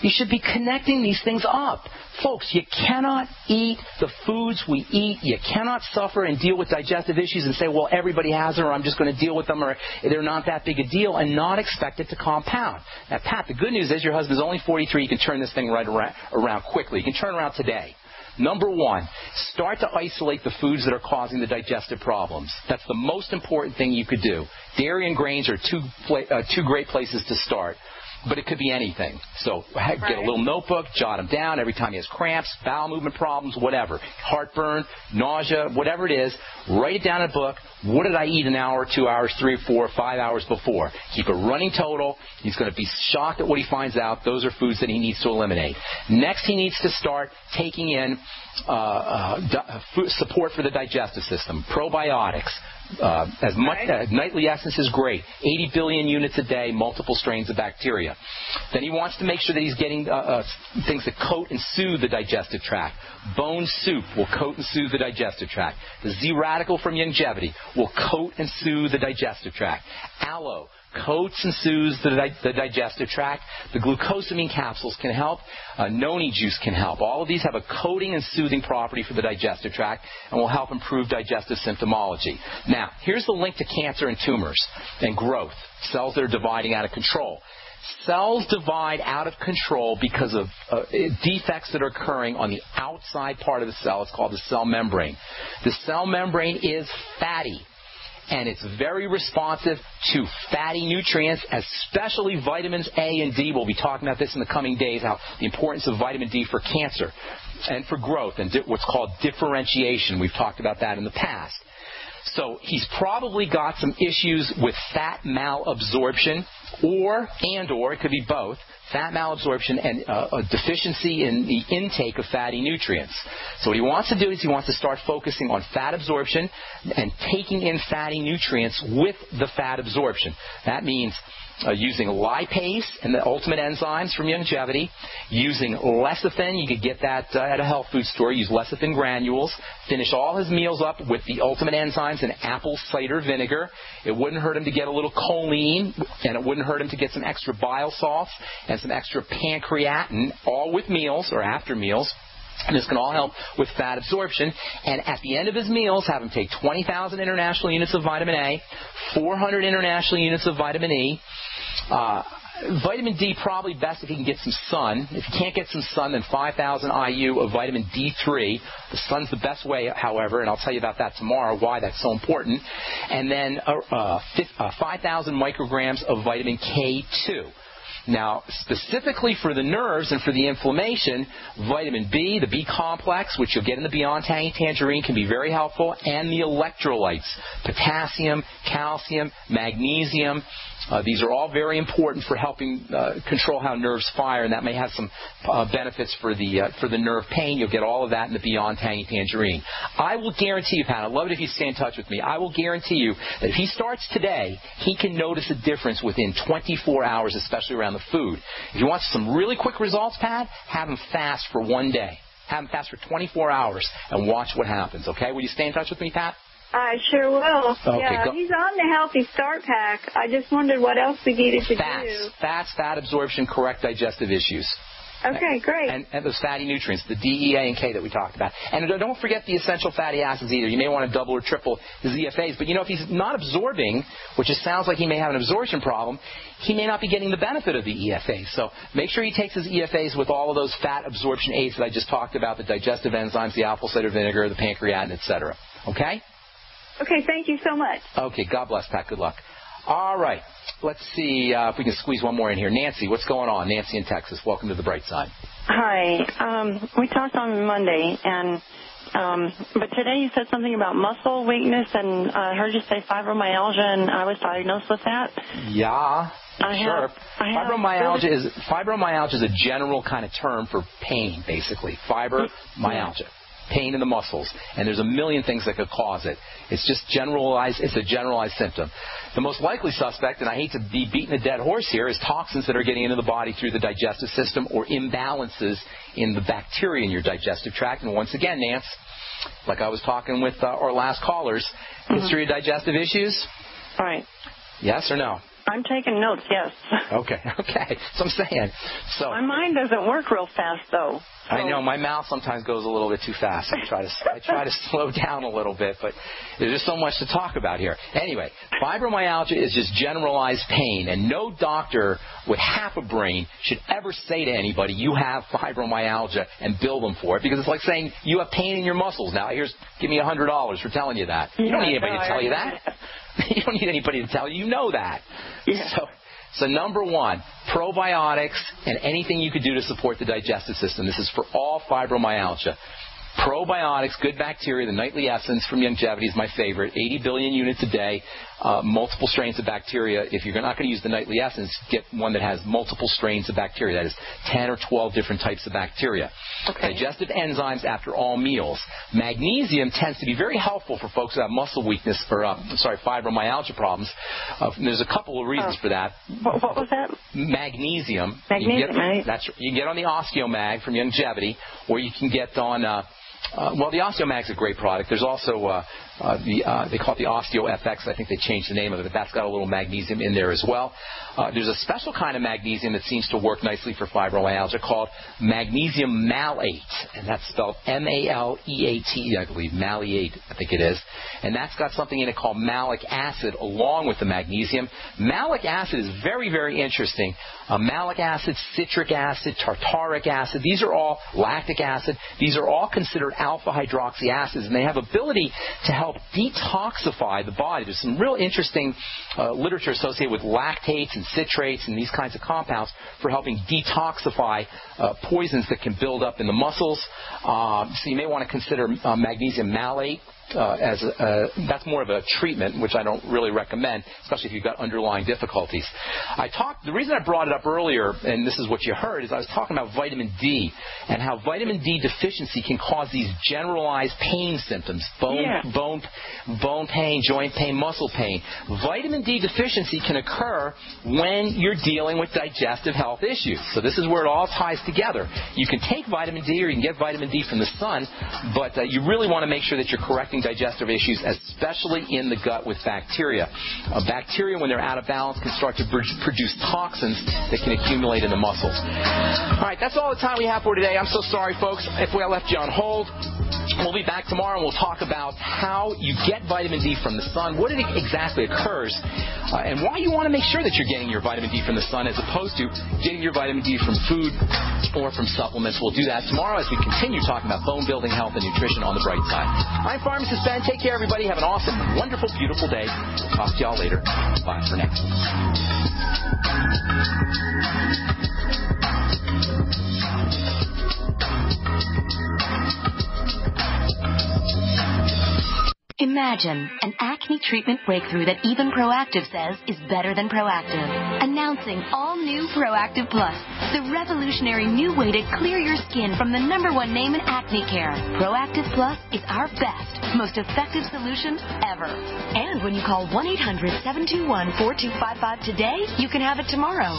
You should be connecting these things up. Folks, you cannot eat the foods we eat. You cannot suffer and deal with digestive issues and say, well, everybody has it, or I'm just going to deal with them, or they're not that big a deal, and not expect it to compound. Now, Pat, the good news is your husband's only 43. You can turn this thing right around quickly. You can turn around today. Number one, start to isolate the foods that are causing the digestive problems. That's the most important thing you could do. Dairy and grains are two great places to start. But it could be anything. So get a little notebook, jot them down every time he has cramps, bowel movement problems, whatever. Heartburn, nausea, whatever it is. Write it down in a book. What did I eat an hour, 2 hours, 3, 4, 5 hours before? Keep a running total. He's going to be shocked at what he finds out. Those are foods that he needs to eliminate. Next, he needs to start taking in support for the digestive system, probiotics. Nightly Essence is great. 80 billion units a day, multiple strains of bacteria. Then he wants to make sure that he's getting things that coat and soothe the digestive tract. Bone soup will coat and soothe the digestive tract. The Z-Radical from Longevity will coat and soothe the digestive tract. Aloe coats and soothes the digestive tract. The glucosamine capsules can help. Noni juice can help. All of these have a coating and soothing property for the digestive tract and will help improve digestive symptomology. Now, here's the link to cancer and tumors and growth, cells that are dividing out of control. Cells divide out of control because of defects that are occurring on the outside part of the cell. It's called the cell membrane. The cell membrane is fatty, and it's very responsive to fatty nutrients, especially vitamins A and D. We'll be talking about this in the coming days, how the importance of vitamin D for cancer and for growth and what's called differentiation. We've talked about that in the past. So he's probably got some issues with fat malabsorption, or it could be both, fat malabsorption and a deficiency in the intake of fatty nutrients. So what he wants to do is he wants to start focusing on fat absorption and taking in fatty nutrients with the fat absorption. That means using lipase and the ultimate enzymes from Longevity, using lecithin. You could get that at a health food store. Use lecithin granules. Finish all his meals up with the ultimate enzymes and apple cider vinegar. It wouldn't hurt him to get a little choline, and it wouldn't hurt him to get some extra bile salts and some extra pancreatin, all with meals or after meals. And this can all help with fat absorption. And at the end of his meals, have him take 20,000 international units of vitamin A, 400 international units of vitamin E. Vitamin D probably best if he can get some sun. If he can't get some sun, then 5,000 IU of vitamin D3. The sun's the best way, however, and I'll tell you about that tomorrow, why that's so important. And then 5,000 micrograms of vitamin K2. Now, specifically for the nerves and for the inflammation, vitamin B, the B complex, which you'll get in the Beyond Tangy Tangerine, can be very helpful, and the electrolytes, potassium, calcium, magnesium. These are all very important for helping control how nerves fire, and that may have some benefits for the nerve pain. You'll get all of that in the Beyond Tangy Tangerine. I will guarantee you, Pat, I'd love it if you stay in touch with me. I will guarantee you that if he starts today, he can notice a difference within 24 hours, especially around the food. If you want some really quick results, Pat, have him fast for one day. Have him fast for 24 hours and watch what happens, okay? Will you stay in touch with me, Pat?
I sure will.
Okay,
yeah, he's on the Healthy Start Pack. I just wondered what else we needed to do.
Fat absorption, correct digestive issues.
Okay, great.
And those fatty nutrients, the D, E, A, and K that we talked about. And don't forget the essential fatty acids either. You may want to double or triple his EFAs. But, if he's not absorbing, which it sounds like he may have an absorption problem, he may not be getting the benefit of the EFAs. So make sure he takes his EFAs with all of those fat absorption aids that I just talked about, the digestive enzymes, the apple cider vinegar, the pancreatin, etc. Okay?
Okay, thank you so much.
Okay, God bless, Pat. Good luck. All right. Let's see if we can squeeze one more in here. Nancy, what's going on? Nancy in Texas. Welcome to the Brightside.
Hi. We talked on Monday, and but today you said something about muscle weakness, and I heard you say fibromyalgia, and I was diagnosed with that.
Yeah. Sure. Fibromyalgia is a general kind of term for pain, basically. Fibromyalgia. Pain in the muscles, and there's a million things that could cause it. It's just generalized. It's a generalized symptom. The most likely suspect, and I hate to be beating a dead horse here, is toxins that are getting into the body through the digestive system or imbalances in the bacteria in your digestive tract. And once again, Nance, like I was talking with our last callers, history of digestive issues?
All right.
Yes or no?
I'm taking notes, yes.
Okay. So I'm saying. So
my mind doesn't work real fast, though. So.
I know. My mouth sometimes goes a little bit too fast. I try to slow down a little bit, but there's just so much to talk about here. Anyway, fibromyalgia is just generalized pain, and no doctor with half a brain should ever say to anybody, you have fibromyalgia, and bill them for it, because it's like saying you have pain in your muscles. Now, give me $100 for telling you that. You don't need anybody to tell you that. You don't need anybody to tell you. You know that. Yeah. So number one, probiotics and anything you could do to support the digestive system. This is for all fibromyalgia. Probiotics, good bacteria, the nightly essence from Youngevity is my favorite. 80 billion units a day, multiple strains of bacteria. If you're not going to use the nightly essence, get one that has multiple strains of bacteria. That is 10 or 12 different types of bacteria. Okay. Digestive enzymes after all meals. Magnesium tends to be very helpful for folks who have muscle weakness or, fibromyalgia problems. There's a couple of reasons for that.
What was that?
Magnesium.
Magnesium, right?
You can get on the OsteoMag from Youngevity, or you can get on... the OsteoMag's a great product. There's also they call it the OsteoFX. I think they changed the name of it, but that's got a little magnesium in there as well. There's a special kind of magnesium that seems to work nicely for fibromyalgia called magnesium malate, and that's spelled M-A-L-E-A-T, I believe, maleate, I think it is. And that's got something in it called malic acid along with the magnesium. Malic acid is very, very interesting. Malic acid, citric acid, tartaric acid, these are all lactic acid. These are all considered alpha hydroxy acids, and they have ability to help detoxify the body. There's some real interesting literature associated with lactates and citrates and these kinds of compounds for helping detoxify poisons that can build up in the muscles. So you may want to consider magnesium malate. That's more of a treatment, which I don't really recommend, especially if you've got underlying difficulties. The reason I brought it up earlier, and this is what you heard, is I was talking about vitamin D and how vitamin D deficiency can cause these generalized pain symptoms, bone pain, joint pain, muscle pain. Vitamin D deficiency can occur when you're dealing with digestive health issues. So this is where it all ties together. You can take vitamin D or you can get vitamin D from the sun, but you really want to make sure that you're correcting digestive issues, especially in the gut with bacteria. Bacteria, when they're out of balance, can start to produce toxins that can accumulate in the muscles. All right, that's all the time we have for today. I'm so sorry, folks, if we left you on hold. We'll be back tomorrow and we'll talk about how you get vitamin D from the sun, what it exactly occurs, and why you want to make sure that you're getting your vitamin D from the sun as opposed to getting your vitamin D from food or from supplements. We'll do that tomorrow as we continue talking about bone building, health, and nutrition on the bright side. I'm Pharmacist Ben. Take care, everybody. Have an awesome, wonderful, beautiful day. Talk to y'all later. Bye for now.
Imagine an acne treatment breakthrough that even Proactive says is better than Proactive. Announcing all new Proactive Plus, the revolutionary new way to clear your skin from the #1 name in acne care. Proactive Plus is our best, most effective solution ever. And when you call 1-800-721-4255 today, you can have it tomorrow.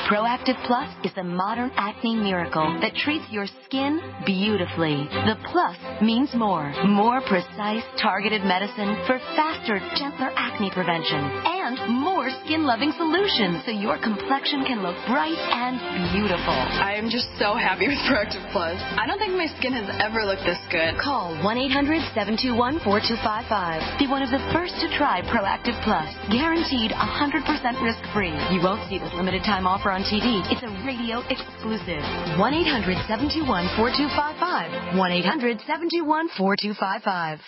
Proactive Plus is the modern acne miracle that treats your skin beautifully. The plus means more. More precise, targeted medicine for faster, gentler acne prevention. And more skin-loving solutions so your complexion can look bright and beautiful.
I am just so happy with Proactive Plus. I don't think my skin has ever looked this good.
Call 1-800-721-4255. Be one of the first to try Proactive Plus. Guaranteed 100% risk-free. You won't see this limited time offer on TV. It's a radio exclusive. 1-800-721-4255. 1-800-721-4255.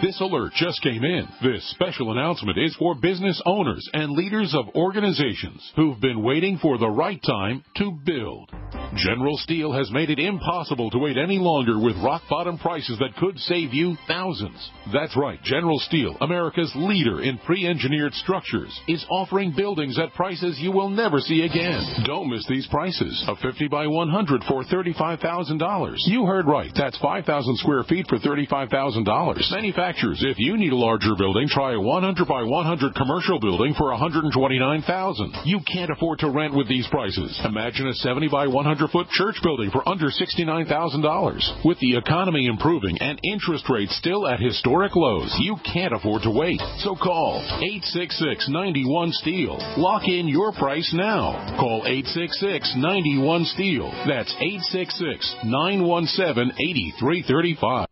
This alert just came in. This special announcement is for business owners and leaders of organizations who've been waiting for the right time to build. General Steel has made it impossible to wait any longer with rock-bottom prices that could save you thousands. That's right, General Steel, America's leader in pre-engineered structures, is offering buildings at prices you will never see again. Don't miss these prices. A 50 by 100 for $35,000. You heard right. That's 5,000 square feet for $35,000. Manufacturers, if you need a larger building, try a 100 by 100 commercial building for $129,000. You can't afford to rent with these prices. Imagine a 70 by 100-foot church building for under $69,000. With the economy improving and interest rates still at historic lows, you can't afford to wait. So call 866-91-STEEL. Lock in your price now. Call 866-91-STEEL. That's 866-917-8335.